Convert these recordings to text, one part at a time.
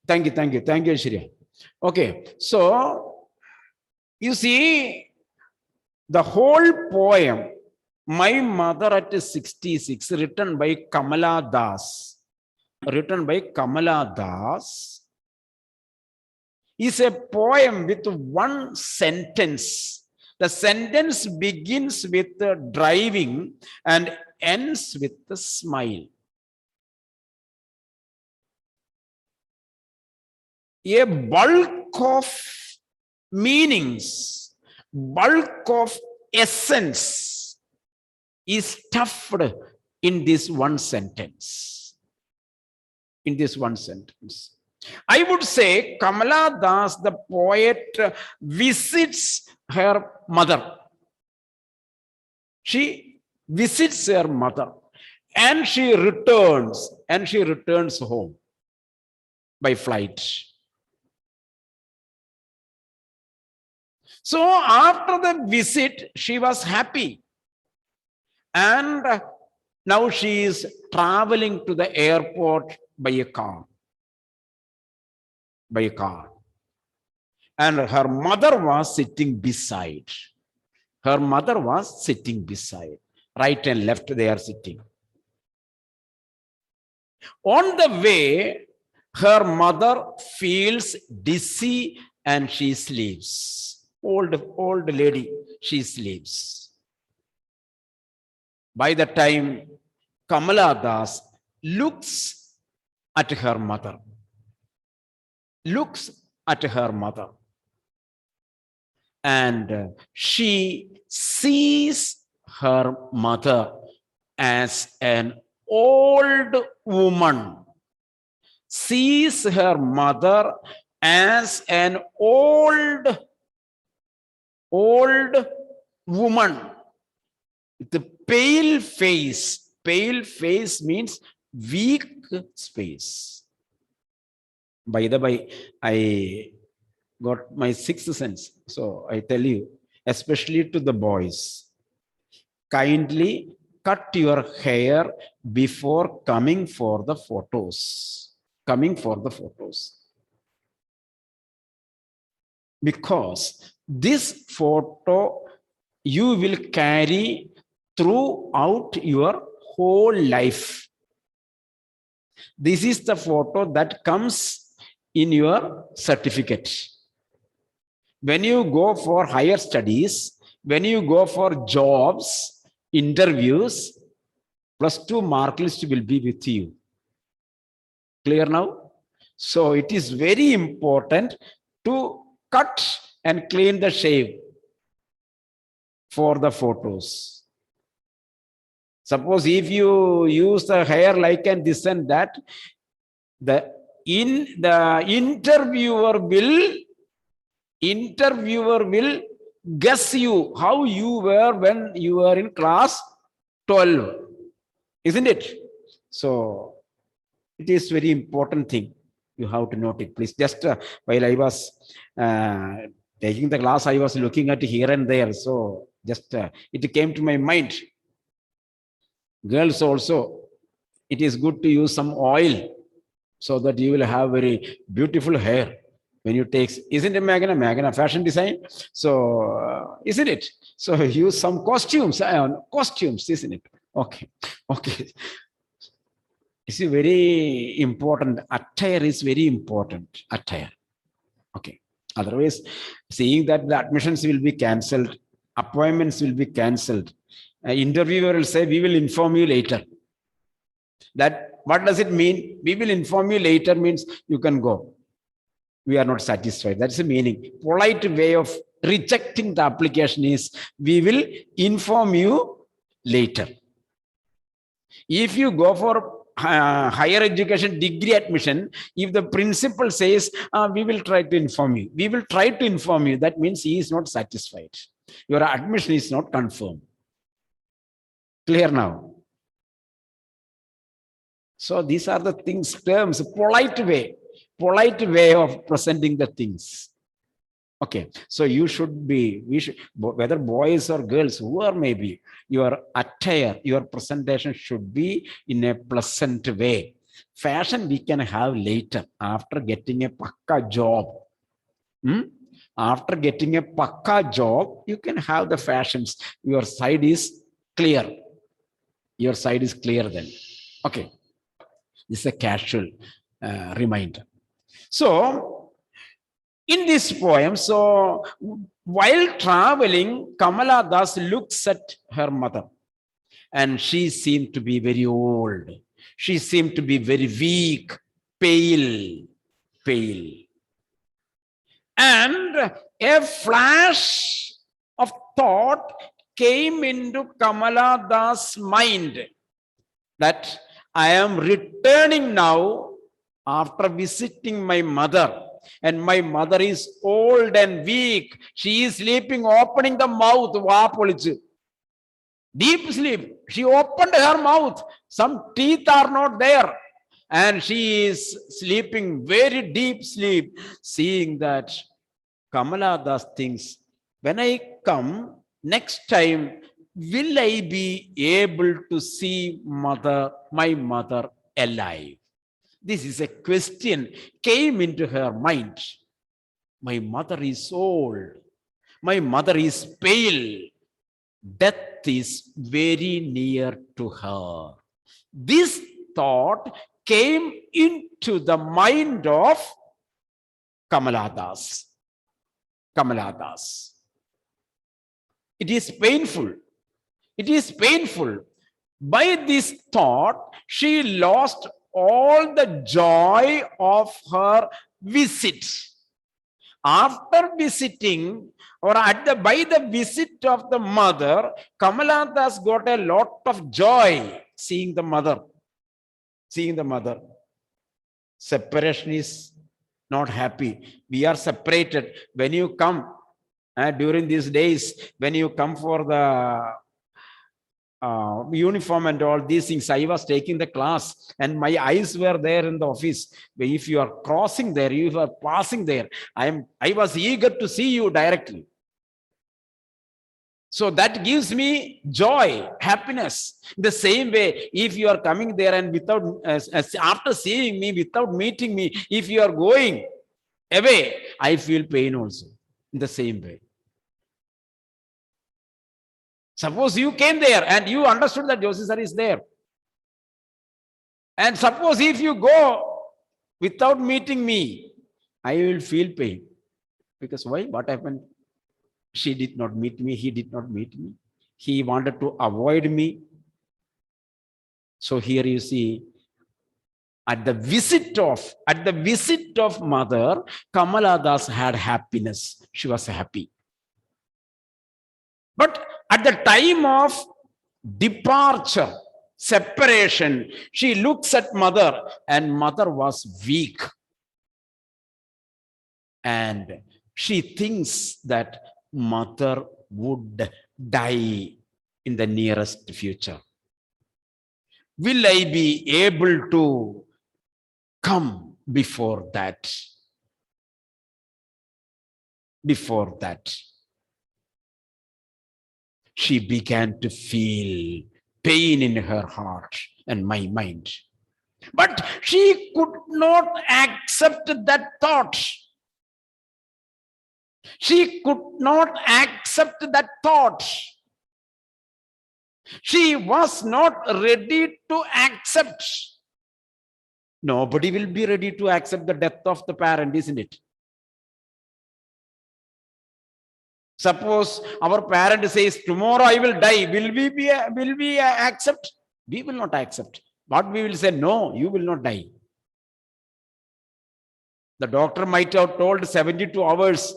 Thank you, Shriya. Okay, so you see the whole poem, My Mother at 66, written by Kamala Das, is a poem with one sentence. The sentence begins with driving and ends with a smile. A bulk of meanings, bulk of essence is stuffed in this one sentence. In this one sentence. I would say Kamala Das, the poet, visits her mother. She visits her mother and she returns home by flight. So after the visit, she was happy. And now she is traveling to the airport by a car. And her mother was sitting beside. Right and left they are sitting. On the way, her mother feels dizzy and she sleeps. Old lady, she sleeps. By the time Kamala Das looks at her mother, and she sees her mother as an old woman, sees her mother as an old woman with a pale face. Pale face means weak face. By the way, I got my sixth sense. So I tell you, especially to the boys, kindly cut your hair before coming for the photos. Because this photo you will carry throughout your whole life. This is the photo that comes in your certificate. When you go for higher studies, when you go for jobs, interviews, +2 mark list will be with you. Clear now? So it is very important to cut and clean the shave for the photos. Suppose if you use the hair like and this and that, the interviewer will guess you how you were when you were in class 12, isn't it? So it is very important thing. You have to note it, please. Just while I was taking the class, I was looking at here and there. So just it came to my mind. Girls also, it is good to use some oil so that you will have very beautiful hair when you take, isn't it, Magna fashion design? So isn't it? So use some costumes, isn't it? Okay. It's very important. Attire is very important. Attire. Okay. Otherwise, seeing that the admissions will be cancelled, appointments will be cancelled. An interviewer will say, we will inform you later. That what does it mean? We will inform you later means you can go. We are not satisfied. That's the meaning. Polite way of rejecting the application is we will inform you later. If you go for higher education degree admission, if the principal says, we will try to inform you, that means he is not satisfied. Your admission is not confirmed. Clear now? So these are the things, terms, polite way of presenting the things. Okay, so you should be, whether boys or girls, whoever maybe, your attire, your presentation should be in a pleasant way. Fashion we can have later after getting a pakka job. After getting a pakka job, you can have the fashions. Your side is clear. Your side is clear then. Okay. This is a casual reminder. So, in this poem, so while traveling, Kamala Das looks at her mother and she seemed to be very old. She seemed to be very weak, pale. And a flash of thought came into Kamala Das' mind that I am returning now after visiting my mother. And my mother is old and weak. She is sleeping, opening the mouth. Deep sleep. She opened her mouth. Some teeth are not there. And she is sleeping very deep sleep. Seeing that, Kamala Das thinks, when I come next time, will I be able to see my mother alive? This is a question came into her mind. My mother is old. My mother is pale. Death is very near to her. This thought came into the mind of Kamala Das. Kamala Das. It is painful. It is painful. By this thought, she lost all the joy of her visit. After visiting, or by the visit of the mother, Kamala Das got a lot of joy seeing the mother. Seeing the mother. Separation is not happy. We are separated. When you come during these days, when you come for the uniform and all these things, I was taking the class and my eyes were there in the office. If you are crossing there, you are passing there, I was eager to see you directly. So that gives me joy, happiness. The same way, if you are coming there and without, after seeing me, without meeting me, if you are going away, I feel pain also in the same way. Suppose you came there and you understood that Joshi sir is there. And suppose if you go without meeting me, I will feel pain. Because why? What happened? She did not meet me. He did not meet me. He wanted to avoid me. So here you see, at the visit of mother, Kamala Das had happiness. She was happy. But at the time of departure, separation, she looks at mother and mother was weak. And she thinks that mother would die in the nearest future. Will I be able to come before that? Before that, she began to feel pain in her heart and my mind. But she could not accept that thought. She could not accept that thought. She was not ready to accept. Nobody will be ready to accept the death of the parent, isn't it? Suppose our parent says, tomorrow I will die. Will we accept? We will not accept. But we will say, no, you will not die. The doctor might have told 72 hours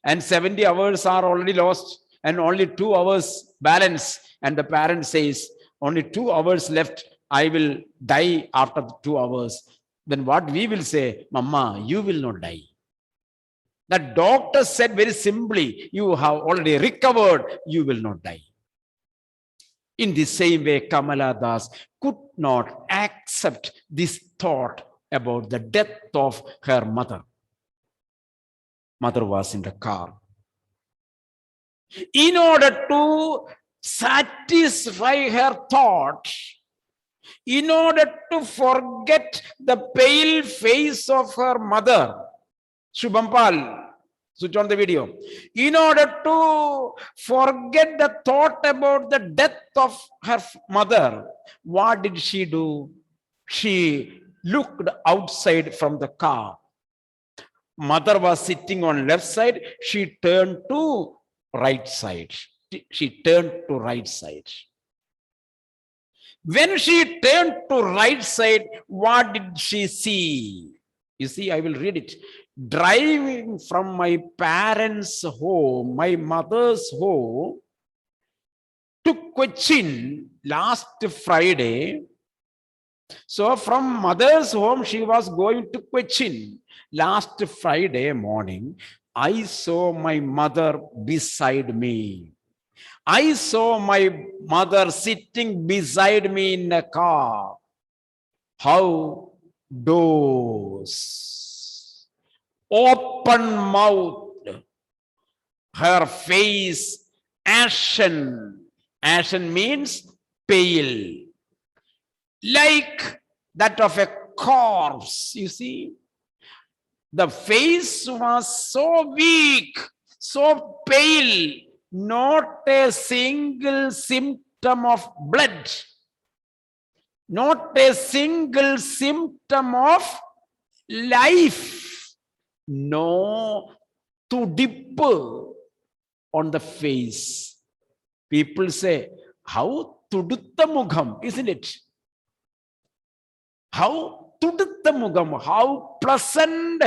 and 70 hours are already lost and only 2 hours balance. And the parent says, only 2 hours left. I will die after the 2 hours. Then what we will say, Mama, you will not die. The doctor said very simply, you have already recovered, you will not die. In the same way, Kamala Das could not accept this thought about the death of her mother. Mother was in the car. In order to satisfy her thought, in order to forget the pale face of her mother. Shubham Pal, switch on the video. In order to forget the thought about the death of her mother, what did she do? She looked outside from the car. Mother was sitting on left side. She turned to right side. She turned to right side. When she turned to right side, what did she see? You see, I will read it. Driving from my parents' home, my mother's home, to Cochin last Friday. So from mother's home, she was going to Cochin. Last Friday morning, I saw my mother beside me. I saw my mother sitting beside me in a car. How does open mouth, her face ashen. Ashen means pale, like that of a corpse. You see, the face was so weak, so pale, not a single symptom of blood, not a single symptom of life, no to dip on the face. People say, how tudutta mugham, isn't it? How tudutta mugham, how pleasant,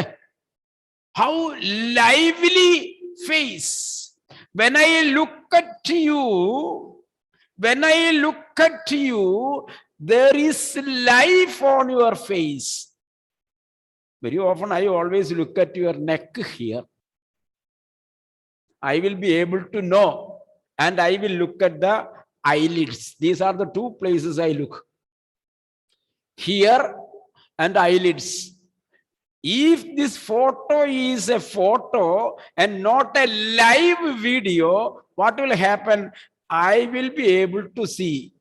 how lively face. When I look at you, there is life on your face. Very often, I always look at your neck here. I will be able to know, and I will look at the eyelids. These are the two places I look. Here and eyelids. If this photo is a photo and not a live video, what will happen? I will be able to see.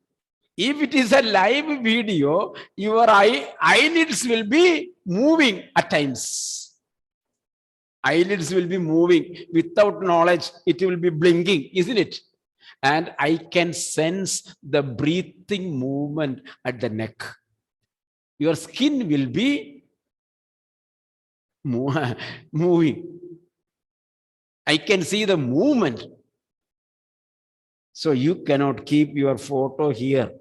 If it is a live video, your eyelids will be moving at times. Eyelids will be moving without knowledge. It will be blinking, isn't it? And I can sense the breathing movement at the neck. Your skin will be moving. I can see the movement. So you cannot keep your photo here.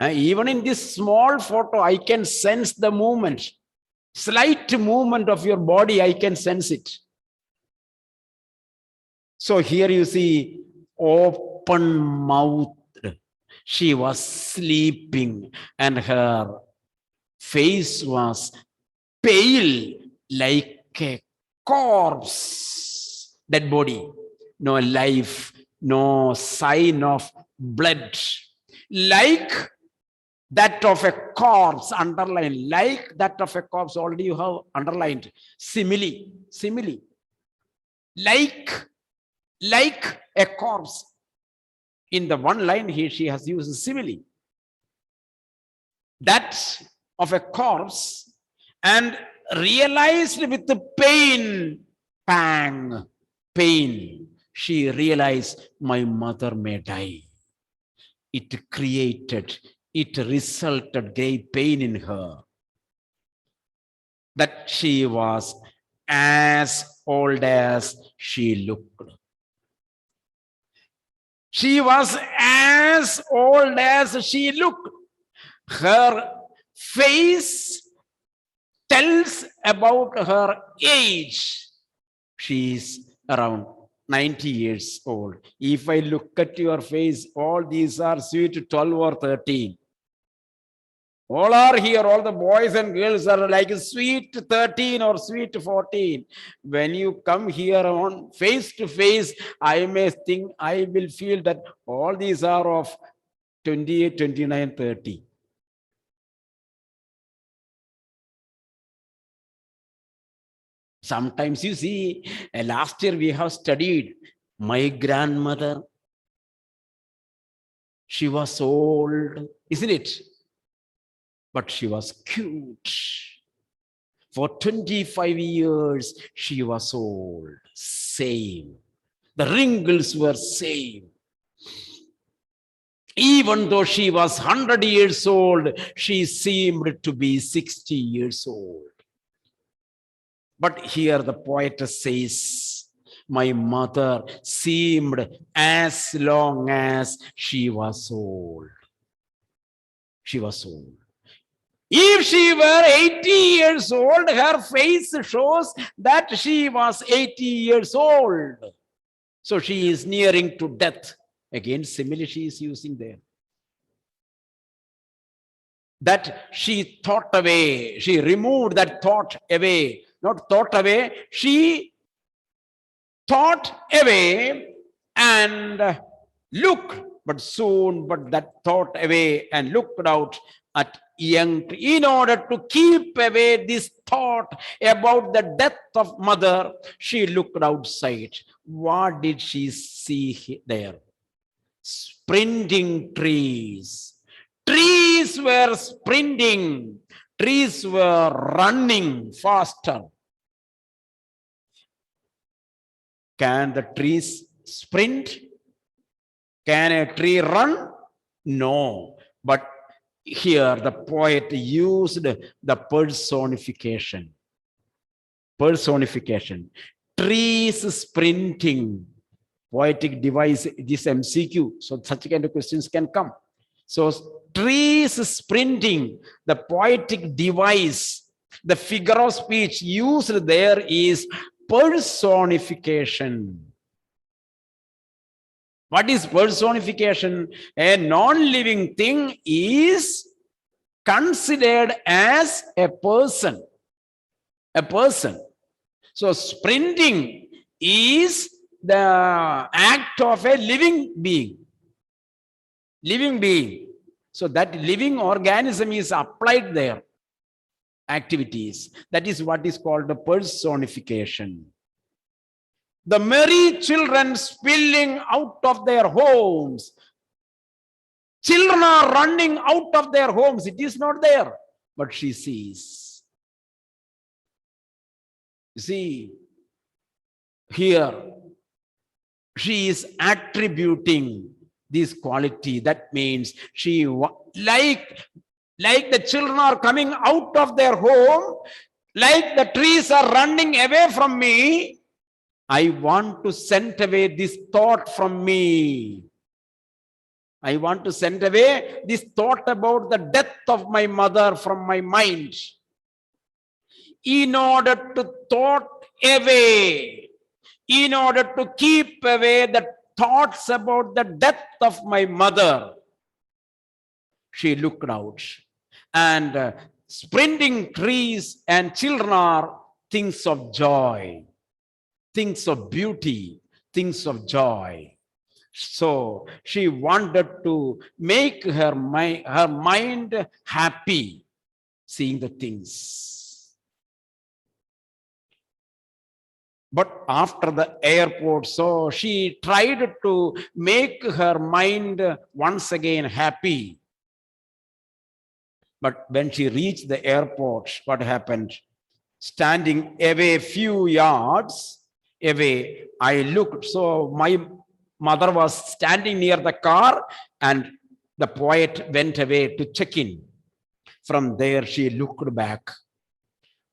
Even in this small photo, I can sense the movement. Slight movement of your body, I can sense it. So here you see open mouth. She was sleeping and her face was pale like a corpse, dead body. No life, no sign of blood. Like that of a corpse, underlined. Like that of a corpse, already you have underlined. Simile. Like a corpse. In the one line here, she has used simile. That of a corpse, and realized with the pain, pang, pain. She realized my mother may die. It resulted great pain in her. That she was as old as she looked. She was as old as she looked. Her face tells about her age. She is around 90 years old. If I look at your face, all these are sweet 12 or 13. All are here, all the boys and girls are like sweet 13 or sweet 14. When you come here on face to face, I may think, I will feel that all these are of 28, 29, 30. Sometimes you see, last year we have studied my grandmother. She was old, isn't it? But she was cute. For 25 years, she was old. Same. The wrinkles were same. Even though she was 100 years old, she seemed to be 60 years old. But here the poetess says, my mother seemed as long as she was old. She was old. If she were 80 years old, her face shows that she was 80 years old. So she is nearing to death. Again, simile she is using there. That she thought away, she removed that thought away. Not thought away, she thought away and looked, but soon, but that thought away and looked out at young, in order to keep away this thought about the death of mother, she looked outside. What did she see there? Sprinting trees. Trees were sprinting. Trees were running faster. Can the trees sprint? Can a tree run? No. But here the poet used the personification. Personification. Trees sprinting. Poetic device, this MCQ. So such kind of questions can come. So trees sprinting, the poetic device, the figure of speech used there is personification. What is personification? A non-living thing is considered as a person. A person. So sprinting is the act of a living being. Living being. So that living organism is applied there. Activities. That is what is called the personification. The merry children spilling out of their homes. Children are running out of their homes. It is not there, but she sees. You see, here she is attributing this quality. That means she, like the children are coming out of their home, like the trees are running away from me, I want to send away this thought from me. I want to send away this thought about the death of my mother from my mind. In order to thought away, in order to keep away the thoughts about the death of my mother, she looked out. And sprinting trees and children are things of joy, things of beauty, things of joy. So she wanted to make her mind happy, seeing the things. But after the airport, so she tried to make her mind once again happy. But when she reached the airport, what happened? Standing away a few yards away, I looked. So my mother was standing near the car, and the poet went away to check in. From there, she looked back.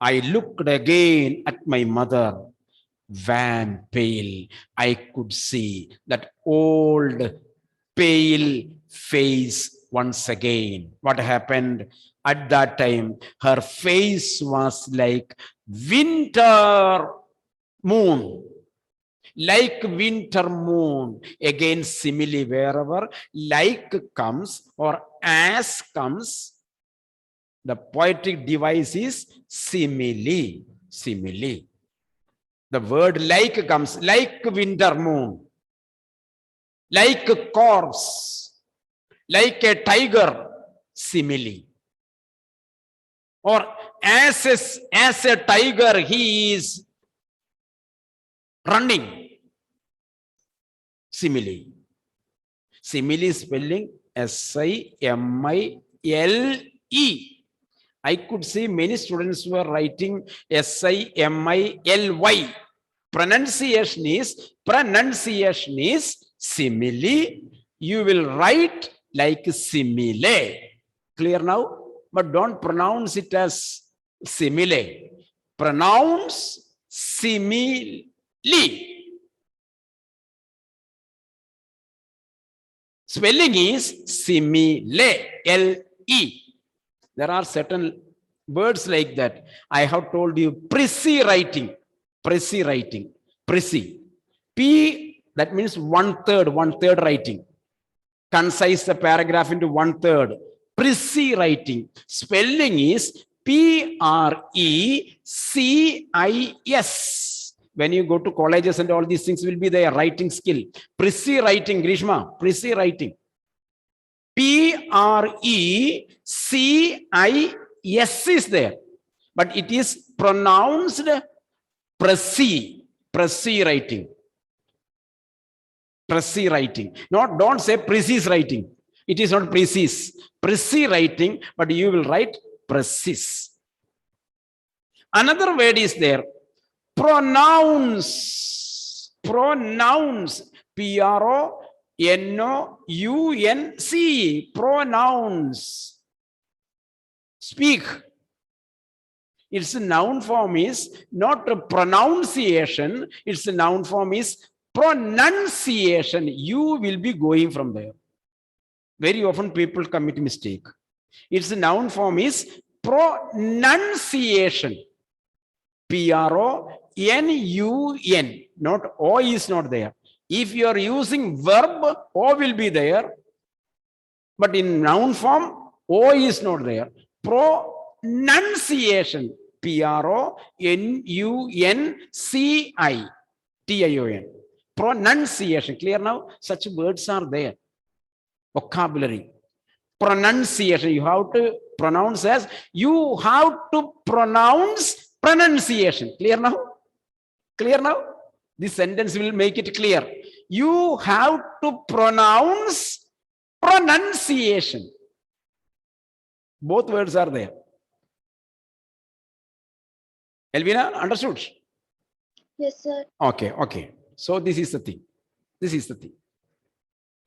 I looked again at my mother, wan, pale. I could see that old, pale face once again. What happened? At that time, her face was like winter moon. Like winter moon. Again, simile, wherever like comes or as comes, the poetic device is simile. Simile. The word like comes, like winter moon, like a corpse, like a tiger, simile. Or as a tiger, he is running, simile. Simile spelling S-I-M-I-L-E. I could see many students were writing S-I-M-I-L-Y. Pronunciation is simile. You will write like simile. Clear now? But don't pronounce it as simile. Pronounce simile. Spelling is simile. L-E. There are certain words like that. I have told you preci writing. Preci writing. Preci. P, that means one third writing. Concise the paragraph into one third. Preci writing. Spelling is P-R-E-C-I-S. When you go to colleges and all these things will be there, writing skill. Preci writing, Grishma. Preci writing. P-R-E-C-I-S is there. But it is pronounced preci. Preci writing. Preci writing. Don't say precise writing. It is not precise. Preci writing, but you will write precise. Another word is there. Pronounce. Pronounce. P-R-O-N-O-U-N-C. Pronounce. Speak. Its noun form is not a pronunciation. Its noun form is pronunciation. You will be going from there. Very often people commit mistake. Its noun form is pronunciation. P-R-O-N-U-N. Not O is not there. If you are using verb, O will be there. But in noun form, O is not there. Pronunciation. P-R-O-N-U-N-C-I-T-I-O-N. Pronunciation. Clear now? Such words are there. Vocabulary. Pronunciation. You have to pronounce as, you have to pronounce pronunciation. Clear now? Clear now? This sentence will make it clear. You have to pronounce pronunciation. Both words are there. Elvina, understood? Yes, sir. Okay, okay. So this is the thing. This is the thing.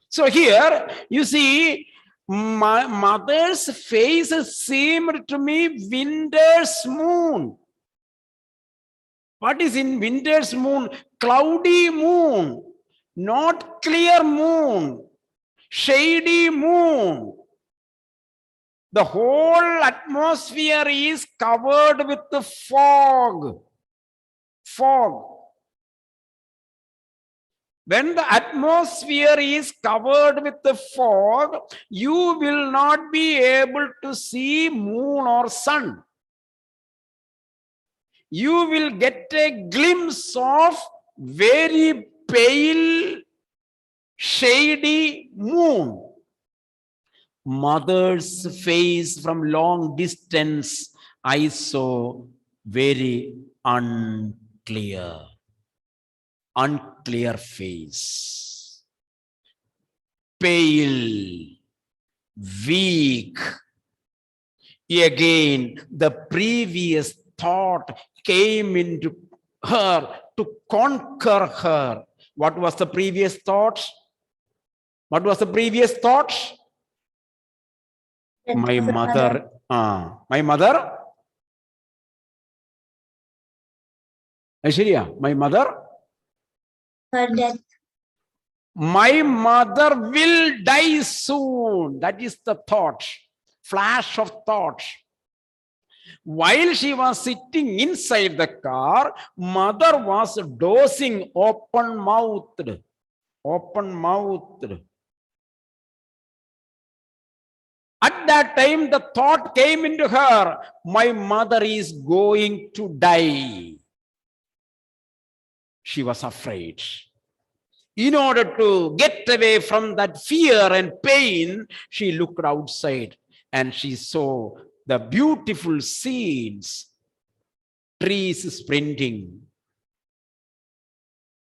So here you see, my mother's face seemed to me winter's moon. What is in winter's moon? Cloudy moon, not clear moon, shady moon. The whole atmosphere is covered with the fog. Fog. When the atmosphere is covered with the fog, you will not be able to see moon or sun. You will get a glimpse of very pale, shady moon. Mother's face from long distance, I saw very unclear. Unclear face. Pale, weak. Again, the previous thought came into her to conquer her. What was the previous thought? What was the previous thought? My mother. My mother? Aishwarya, my mother? Her death. My mother will die soon. That is the thought. Flash of thought. While she was sitting inside the car, mother was dozing, open-mouthed. Open-mouthed. At that time, the thought came into her, my mother is going to die. She was afraid. In order to get away from that fear and pain, she looked outside and she saw the beautiful scenes, trees sprinting,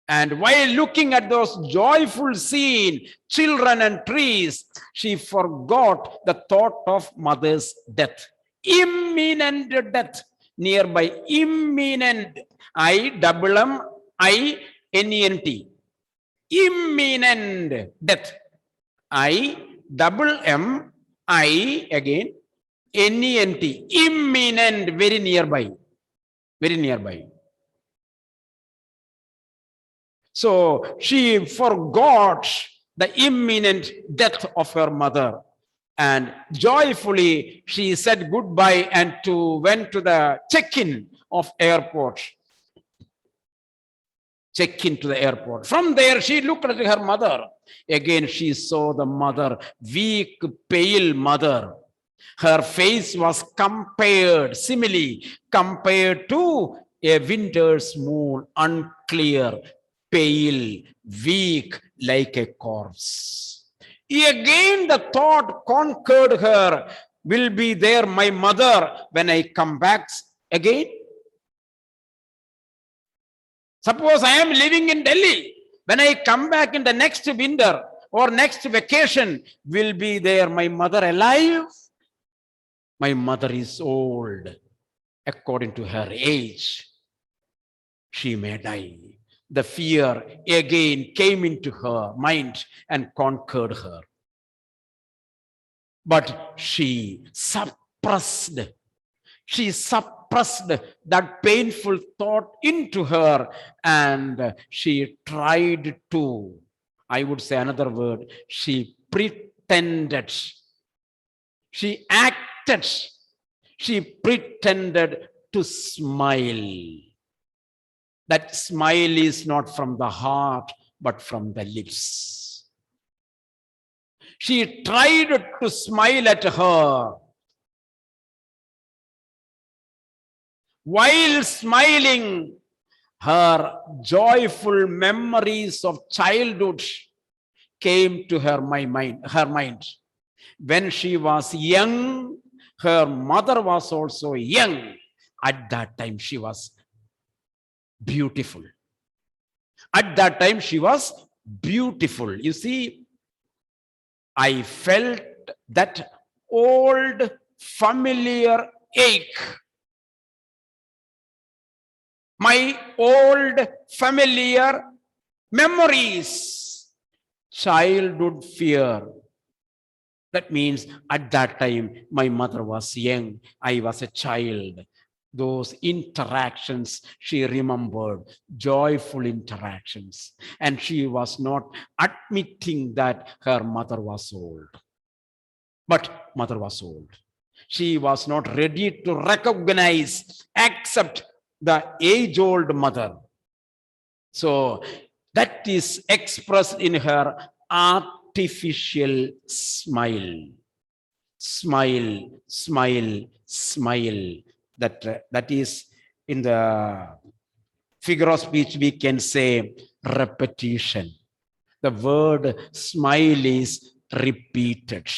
And while looking at those joyful scene, children and trees, she forgot the thought of mother's death. Imminent death, nearby, imminent, I-double-M-I-N-E-N-T, imminent death, I-double-M-I again, N-E-N-T, imminent, very nearby, very nearby. So she forgot the imminent death of her mother, and joyfully she said goodbye and went to the check-in of airport. Check-in to the airport. From there, she looked at her mother. Again, she saw the mother, weak, pale mother. Her face was compared, similarly compared to a winter's moon, unclear, pale, weak, like a corpse. Again, the thought conquered her, will be there my mother when I come back again? Suppose I am living in Delhi. When I come back in the next winter or next vacation, will be there my mother alive? My mother is old. According to her age, she may die. The fear again came into her mind and conquered her. But she suppressed that painful thought into her, and she tried to, I would say another word, she pretended, she acted, she pretended to smile. That smile is not from the heart, but from the lips. She tried to smile at her. While smiling, her joyful memories of childhood came to her mind. When she was young, her mother was also young. At that time, she was beautiful. At that time, she was beautiful. You see, I felt that old familiar ache. My old familiar memories, childhood fear. That means at that time, my mother was young, I was a child. Those interactions she remembered, joyful interactions. And she was not admitting that her mother was old. But mother was old. She was not ready to recognize, accept the age-old mother. So that is expressed in her artificial smile. Smile, smile, smile. That is in the figure of speech, we can say repetition. The word smile is repeated.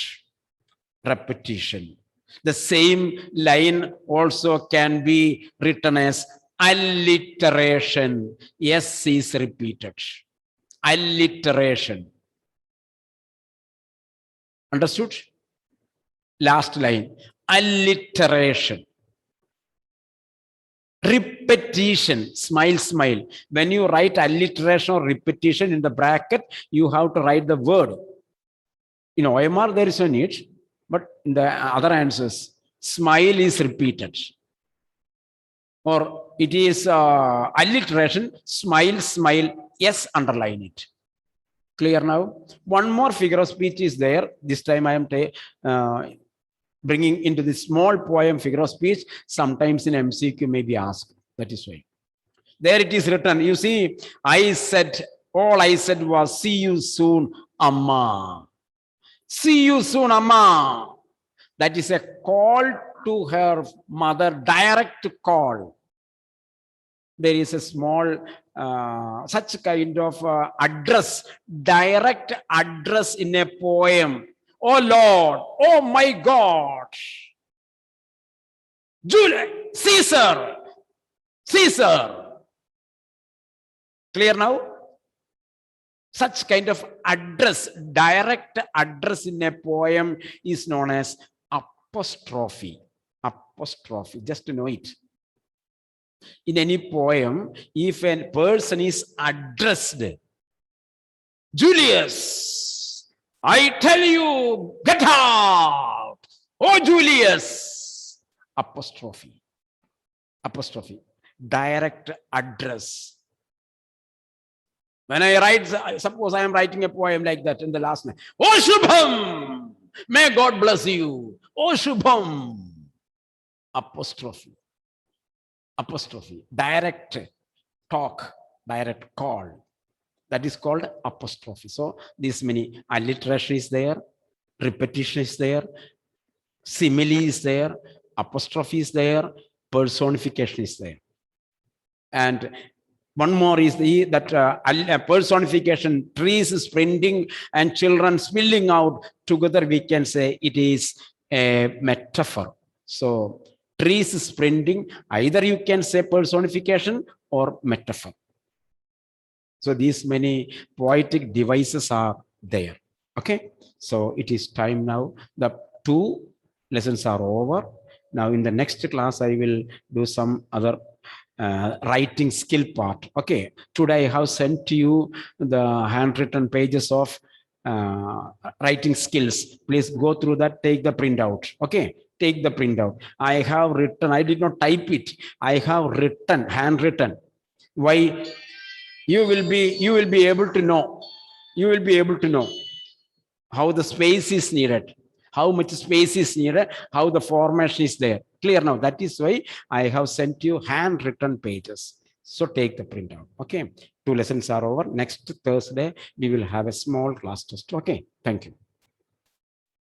Repetition. The same line also can be written as alliteration. S is repeated. Alliteration. Understood? Last line. Alliteration. Repetition. Smile, smile. When you write alliteration or repetition in the bracket, you have to write the word. In OMR, there is no need. But in the other answers, smile is repeated. Or it is alliteration, smile, smile, yes, underline it. Clear now? One more figure of speech is there. This time I am bringing into this small poem figure of speech. Sometimes in MCQ may be asked. That is why. There it is written. You see, all I said was, see you soon, Amma. See you soon, Amma. That is a call to her mother, direct call. There is a small, such kind of address, direct address in a poem. Oh Lord, oh my God. Julius, Caesar. Clear now? Such kind of address, direct address in a poem is known as apostrophe. Apostrophe, just to know it. In any poem, if a person is addressed, Julius, I tell you, get out. Oh, Julius. Apostrophe. Apostrophe. Direct address. When I write, suppose I am writing a poem like that in the last line. Oh, Shubham, may God bless you. Oh, Shubham. Apostrophe. Apostrophe. Direct talk, direct call. That is called apostrophe. So this many alliteration is there, repetition is there, simile is there, apostrophe is there, personification is there. And one more is that personification, trees sprinting and children spilling out. Together we can say it is a metaphor. So trees sprinting, either you can say personification or metaphor. So these many poetic devices are there. Okay, so it is time now. The 2 lessons are over. Now in the next class, I will do some other writing skill part. Okay, today I have sent to you the handwritten pages of writing skills. Please go through that, take the printout. Okay, take the printout. I have written, I did not type it. I have written, handwritten. Why? You will be able to know. You will be able to know how the space is needed, how much space is needed, how the formation is there. Clear now. That is why I have sent you handwritten pages. So take the printout. Okay. 2 lessons are over. Next Thursday, we will have a small class test. Okay. Thank you.